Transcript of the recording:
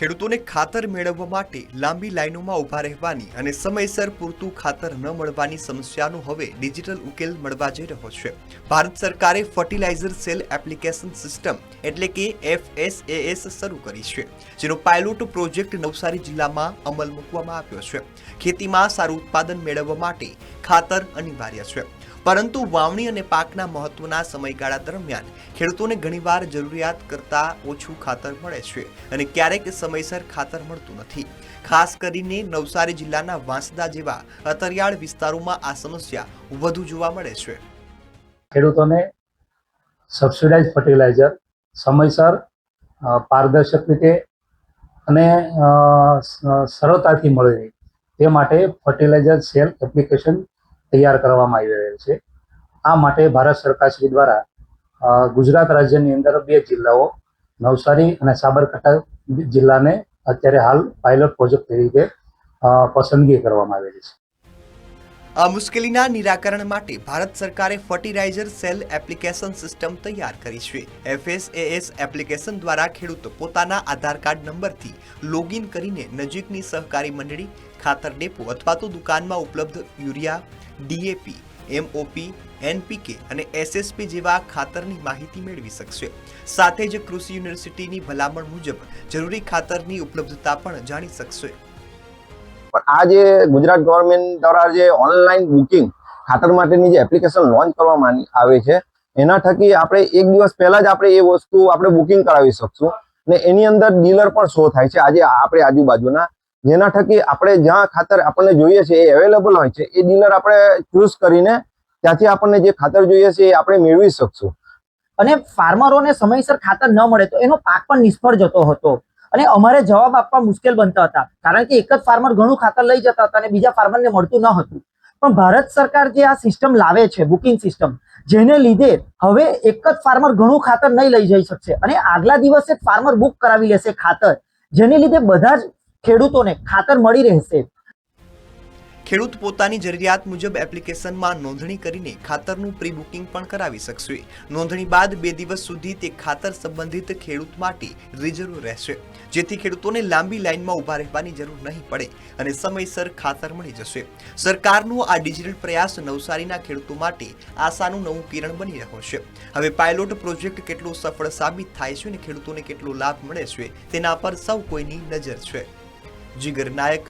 ખેડૂતોને ખાતર મેળવવા માટે લાંબી લાઈનોમાં ઊભા રહેવાની અને સમયસર પૂરતું ખાતર ન મળવાની સમસ્યાનો હવે ડિજિટલ ઉકેલ મળવા જઈ રહ્યો છે। ભારત સરકારે ફર્ટિલાઇઝર સેલ એપ્લિકેશન સિસ્ટમ એટલે કે FSAS શરૂ કરી છે, જેનો પાયલોટ પ્રોજેક્ટ નવસારી જિલ્લામાં અમલ મૂકવામાં આવ્યો છે। ખેતીમાં સારું ઉત્પાદન મેળવવા માટે ખાતર અનિવાર્ય છે, પરંતુ વાવણી અને પાકના મહત્વના સમયગાળા દરમિયાન ખેડૂતોને ઘણીવાર જરૂરિયાત કરતાં ઓછું ખાતર મળે છે અને ક્યારેક સમયસર ખાતર મળતું નથી। ખાસ કરીને નવસારી જિલ્લાના વાંસદા જેવા અંતરિયાળ વિસ્તારોમાં આ સમસ્યા વધુ જોવા મળે છે। ખેડૂતોને સબસિડાઇઝ ફર્ટિલાઇઝર સમયસર પારદર્શક રીતે અને સરળતાથી મળે તે માટે ફર્ટિલાઇઝર સેલ એપ્લિકેશન તૈયાર કરવામાં આવી રહેલ છે। આ માટે ભારત સરકારશ્રી દ્વારા ગુજરાત રાજ્યની અંદર 2 જિલ્લાઓ નવસારી અને સાબરકાંઠા જિલ્લાને અત્યારે હાલ પાયલોટ પ્રોજેક્ટ તરીકે પસંદગી કરવામાં આવેલી છે। આ મુશ્કેલીના નિરાકરણ માટે ભારત સરકારે ફર્ટિલાઇઝર સેલ એપ્લિકેશન સિસ્ટમ તૈયાર કરી છે। FSAS એપ્લિકેશન દ્વારા ખેડૂતો પોતાના આધાર કાર્ડ નંબરથી લોગિન કરીને નજીકની સહકારી મંડળી, ખાતર ડેપો અથવા તો દુકાનમાં ઉપલબ્ધ યુરિયા, DAP, MOP, NPK અને SSP જેવા ખાતરની માહિતી મેળવી શકશે। સાથે જ કૃષિ યુનિવર્સિટીની ભલામણ મુજબ જરૂરી ખાતરની ઉપલબ્ધતા પણ જાણી શકશે। પણ આ જે ગુજરાત ગવર્મેન્ટ દ્વારા જે ઓનલાઈન બુકિંગ ખાતર માટેની જે એપ્લિકેશન લોન્ચ કરવામાં આવે છે, એના થકી આપણે એક દિવસ પહેલા જ આપણે એ વસ્તુ આપણે બુકિંગ કરાવી શકશું અને એની અંદર ડીલર પણ શો થાય છે આજે આપણે આજુબાજુના, જેના થકી આપણે જ્યાં ખાતર આપણને જોઈએ છે એ અવેલેબલ હોય છે, એ ડીલર આપણે ચૂઝ કરીને ત્યાંથી આપણને જે ખાતર જોઈએ છે એ આપણે મેળવી શકશું। અને ફાર્મરોને સમયસર ખાતર ન મળે તો એનો પાક પણ નિષ્ફળ જતો હતો અને અમારે જવાબ આપવા મુશ્કેલ બનતા હતા, કારણ કે એક જ ફાર્મર ઘણું ખાતર લઈ જતા હતા અને બીજા ફાર્મરને મળતું ન હતું। પણ ભારત સરકાર જે આ સિસ્ટમ લાવે છે, બુકિંગ સિસ્ટમ, જેને લીધે હવે એક જ ફાર્મર ઘણું ખાતર નહીં લઈ જઈ શકશે અને આગલા દિવસે ફાર્મર બુક કરાવી લેશે ખાતર, જેને લીધે બધા જ ખેડૂતોને ખાતર મળી રહેશે। ખેડૂત પોતાની જરૂરિયાત મુજબ એપ્લિકેશનમાં નોંધણી કરીને ખાતરનું પ્રી બુકિંગ પણ કરાવી શકશે। નોંધણી બાદ 2 દિવસ સુધી તે ખાતર સંબંધિત ખેડૂત માટે રિઝર્વ રહેશે, જેથી ખેડૂતોને લાંબી લાઈનમાં ઊભા રહેવાની જરૂર નહીં પડે અને સમયસર ખાતર મળી જશે। સરકારનો આ ડિજિટલ પ્રયાસ નવસારીના ખેડૂતો માટે આશાનું નવું કિરણ બની રહ્યો છે। હવે પાયલોટ પ્રોજેક્ટ કેટલો સફળ સાબિત થાય છે અને ખેડૂતોને કેટલો લાભ મળે છે તેના પર સૌ કોઈની નજર છે। જીગર નાયક,